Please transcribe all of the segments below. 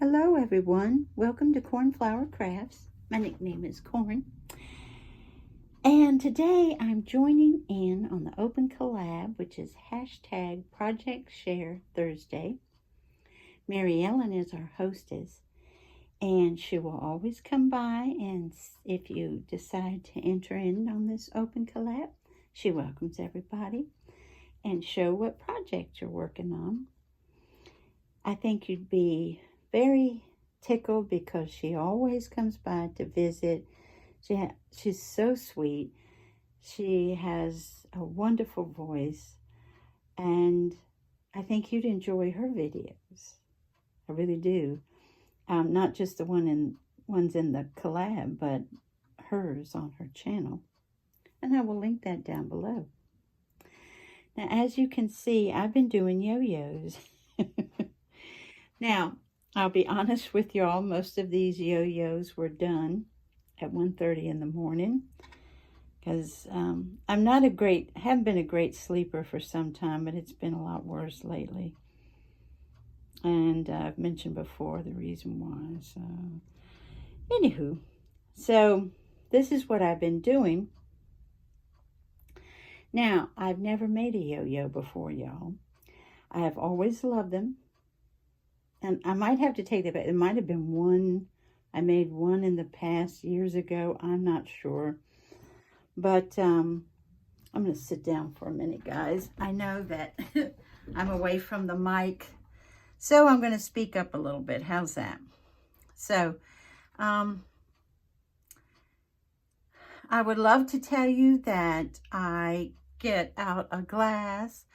Hello everyone, welcome to Cornflower Crafts. My nickname is Corn. And today I'm joining in on the open collab, which is hashtag projectsharethursday. Mary Ellen is our hostess, and she will always come by, and if you decide to enter in on this open collab, she welcomes everybody and show what project you're working on. I think you'd be very tickled because she always comes by to visit. She's so sweet. She has a wonderful voice, and I think you'd enjoy her videos. I really do. Not just the ones in the collab, but hers on her channel. And I will link that down below. Now, as you can see, I've been doing yo-yos. Now, I'll be honest with y'all, most of these yo-yos were done at 1:30 in the morning because I'm not haven't been a great sleeper for some time, but it's been a lot worse lately. And I've mentioned before the reason why. So, anywho, so this is what I've been doing. Now, I've never made a yo-yo before, y'all. I have always loved them. And I might have to take that back. It might have been one. I made one in the past years ago. I'm not sure. But I'm going to sit down for a minute, guys. I know that I'm away from the mic. So I'm going to speak up a little bit. How's that? So I would love to tell you that I get out a glass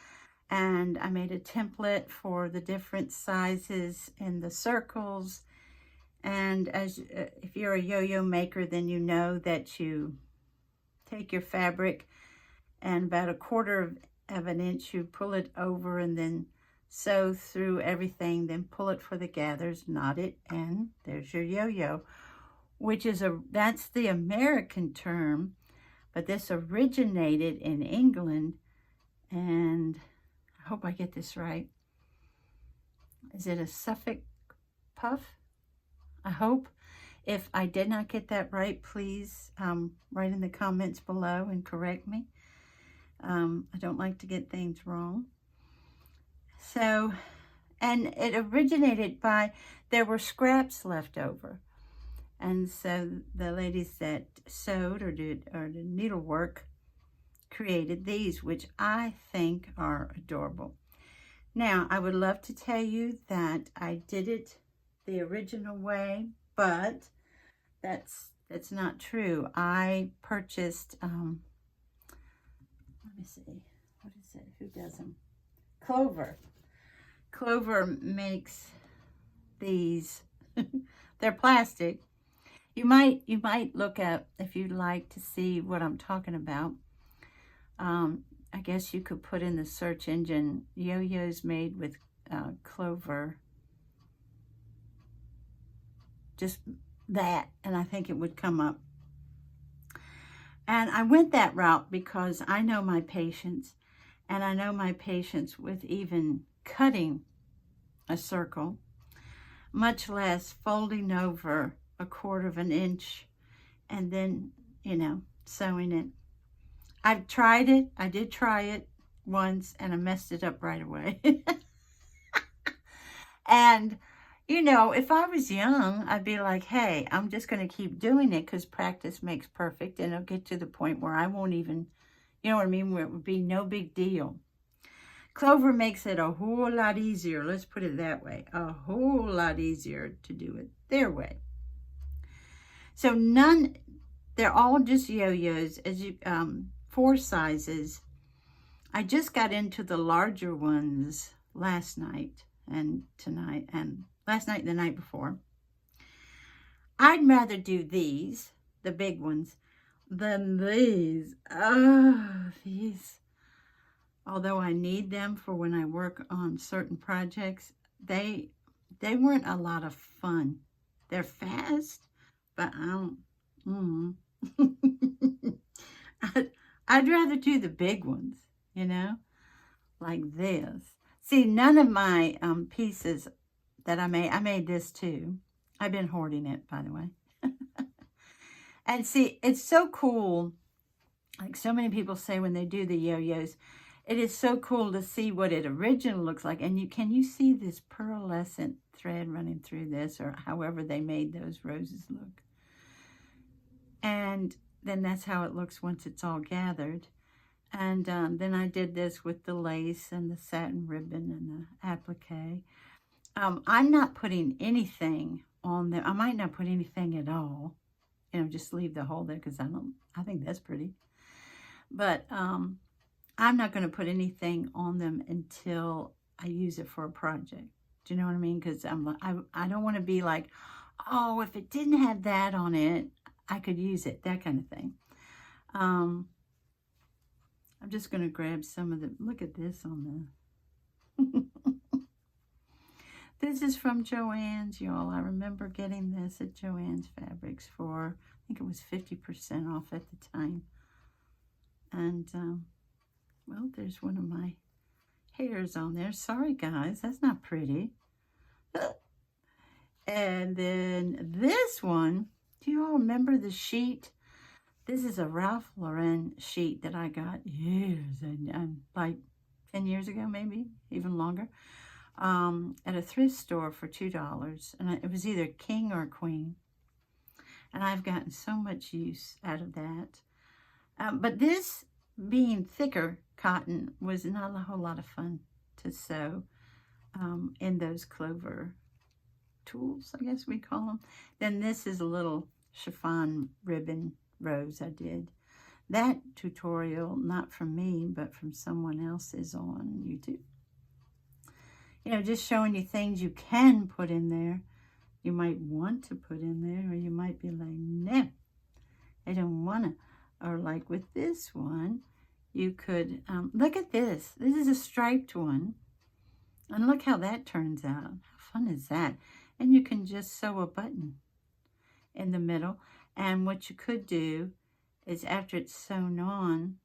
and I made a template for the different sizes in the circles. And if you're a yo-yo maker, then you know that you take your fabric and about 1/4 of an inch, you pull it over and then sew through everything, then pull it for the gathers, knot it, and there's your yo-yo, which is that's the American term, but this originated in England, and I hope I get this right. Is it a Suffolk puff? I hope. If I did not get that right, please write in the comments below and correct me. I don't like to get things wrong. So, and it originated by, there were scraps left over. And so the ladies that sewed or did needlework created these, which I think are adorable. Now, I would love to tell you that I did it the original way, but that's not true. I purchased, let me see, what is it? Who does them? Clover. Clover makes these. They're plastic. You might look up if you'd like to see what I'm talking about. I guess you could put in the search engine, yo-yos made with clover. Just that, and I think it would come up. And I went that route because I know my patience, and I know my patience with even cutting a circle, much less folding over 1/4 of an inch and then, sewing it. I've tried it. I did try it once, and I messed it up right away. And, if I was young, I'd be like, hey, I'm just going to keep doing it because practice makes perfect. And it'll get to the point where I won't even, where it would be no big deal. Clover makes it a whole lot easier. Let's put it that way. A whole lot easier to do it their way. So they're all just yo-yos. As 4 sizes. I just got into the larger ones last night and tonight, and last night and the night before. I'd rather do these, the big ones, than these. These. Although I need them for when I work on certain projects, they weren't a lot of fun. They're fast, but I don't. I'd rather do the big ones, like this. See, none of my pieces that I made. I made this too. I've been hoarding it, by the way. And see, it's so cool. Like so many people say when they do the yo-yos, it is so cool to see what it originally looks like. And can you see this pearlescent thread running through this, or however they made those roses look? And then that's how it looks once it's all gathered. And then I did this with the lace and the satin ribbon and the applique. I'm not putting anything on there. I might not put anything at all. You know, just leave the hole there because I think that's pretty. But I'm not going to put anything on them until I use it for a project. Do you know what I mean? Because I don't want to be like, oh, if it didn't have that on it, I could use it. That kind of thing. I'm just going to grab some of the, look at this on the, this is from Joann's, y'all. I remember getting this at Joann's Fabrics for, I think it was 50% off at the time. And, well, there's one of my hairs on there. Sorry, guys, that's not pretty. And then this one, do you all remember the sheet? This is a Ralph Lauren sheet that I got years and like 10 years ago, maybe even longer, at a thrift store for $2. And it was either king or queen. And I've gotten so much use out of that. But this being thicker cotton was not a whole lot of fun to sew in those clover tools, I guess we call them. Then this is a little chiffon ribbon rose I did. That tutorial, not from me, but from someone else, is on YouTube. You know, just showing you things you can put in there. You might want to put in there, or you might be like, no, I don't want to. Or like with this one, you could, look at this. This is a striped one. And look how that turns out. How fun is that? And you can just sew a button in the middle. And what you could do is after it's sewn on,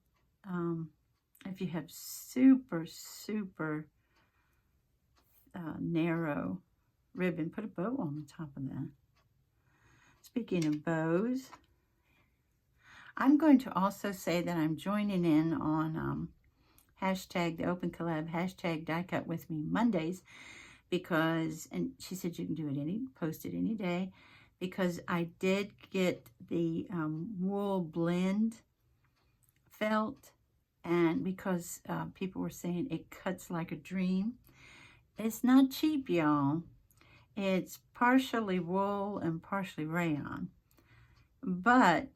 if you have super, super narrow ribbon, put a bow on the top of that. Speaking of bows, I'm going to also say that I'm joining in on hashtag the open collab, hashtag die cut with me Mondays, because, and she said you can do it post it any day, because I did get the wool blend felt, and because people were saying it cuts like a dream. It's not cheap, y'all. It's partially wool and partially rayon, but,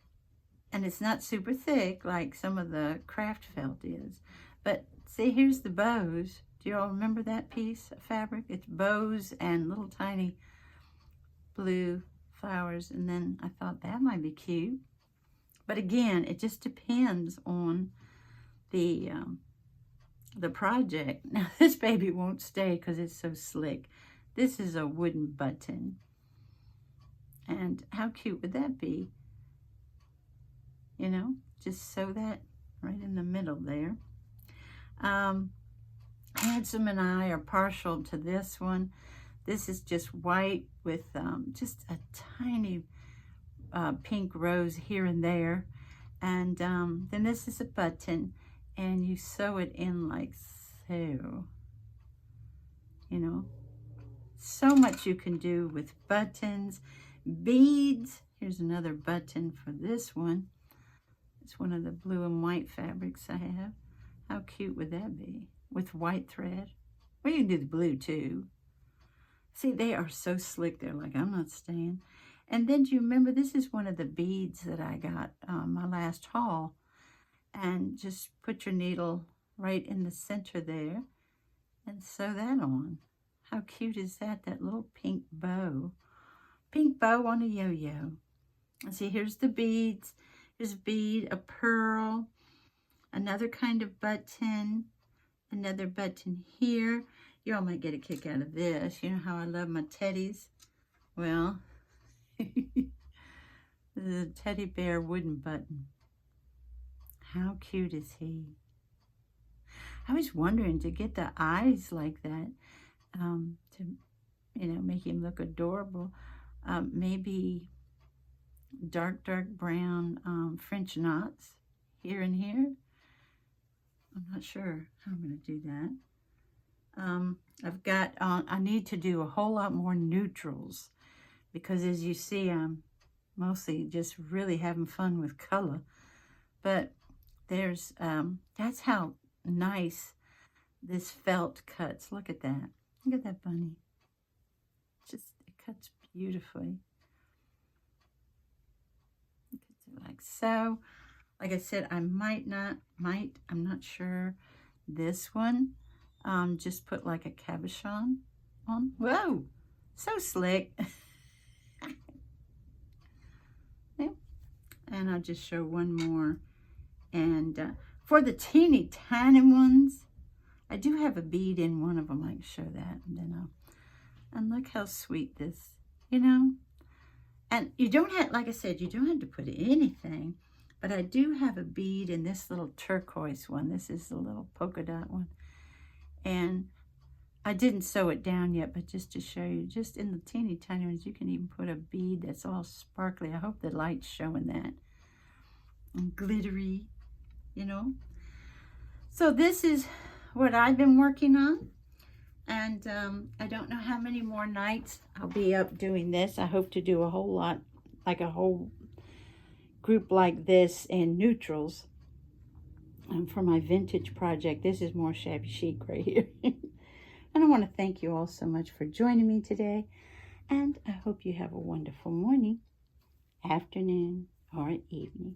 and it's not super thick like some of the craft felt is. But see, here's the bows. Do you all remember that piece of fabric? It's bows and little tiny blue flowers. And then I thought that might be cute. But again, it just depends on the project. Now this baby won't stay because it's so slick. This is a wooden button. And how cute would that be? You know, just sew that right in the middle there. Handsewn and I are partial to this one. This is just white with just a tiny pink rose here and there. And then this is a button, and you sew it in like so. You know, so much you can do with buttons, beads. Here's another button for this one. It's one of the blue and white fabrics I have. How cute would that be? With white thread. Well, you can do the blue too. See, they are so slick. They're like, I'm not staying. And then do you remember, this is one of the beads that I got my last haul. And just put your needle right in the center there and sew that on. How cute is that? That little pink bow. Pink bow on a yo-yo. And see, here's the beads. Here's a bead, a pearl, another kind of button, another button here. You all might get a kick out of this. You know how I love my teddies? Well, this is a teddy bear wooden button. How cute is he? I was wondering, to get the eyes like that, to, you know, make him look adorable. Maybe dark brown French knots here and here. I'm not sure how I'm going to do that. I've got, I need to do a whole lot more neutrals because as you see, I'm mostly just really having fun with color. But there's, that's how nice this felt cuts. Look at that. Look at that bunny. Just, it cuts beautifully. Like so. Like I said, I I'm not sure. This one, just put like a cabochon on. Whoa, so slick. Yeah. And I'll just show one more. And for the teeny tiny ones, I do have a bead in one of them. I can show that, and then and look how sweet this, you know. And you don't have, like I said, you don't have to put anything, but I do have a bead in this little turquoise one. This is the little polka dot one. And I didn't sew it down yet, but just to show you, just in the teeny tiny ones, you can even put a bead that's all sparkly. I hope the light's showing that. And glittery, you know. So this is what I've been working on. And I don't know how many more nights I'll be up doing this. I hope to do a whole lot, like a whole group like this in neutrals. For my vintage project, this is more shabby chic right here. And I want to thank you all so much for joining me today. And I hope you have a wonderful morning, afternoon, or evening.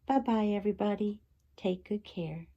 Bye-bye, everybody. Take good care.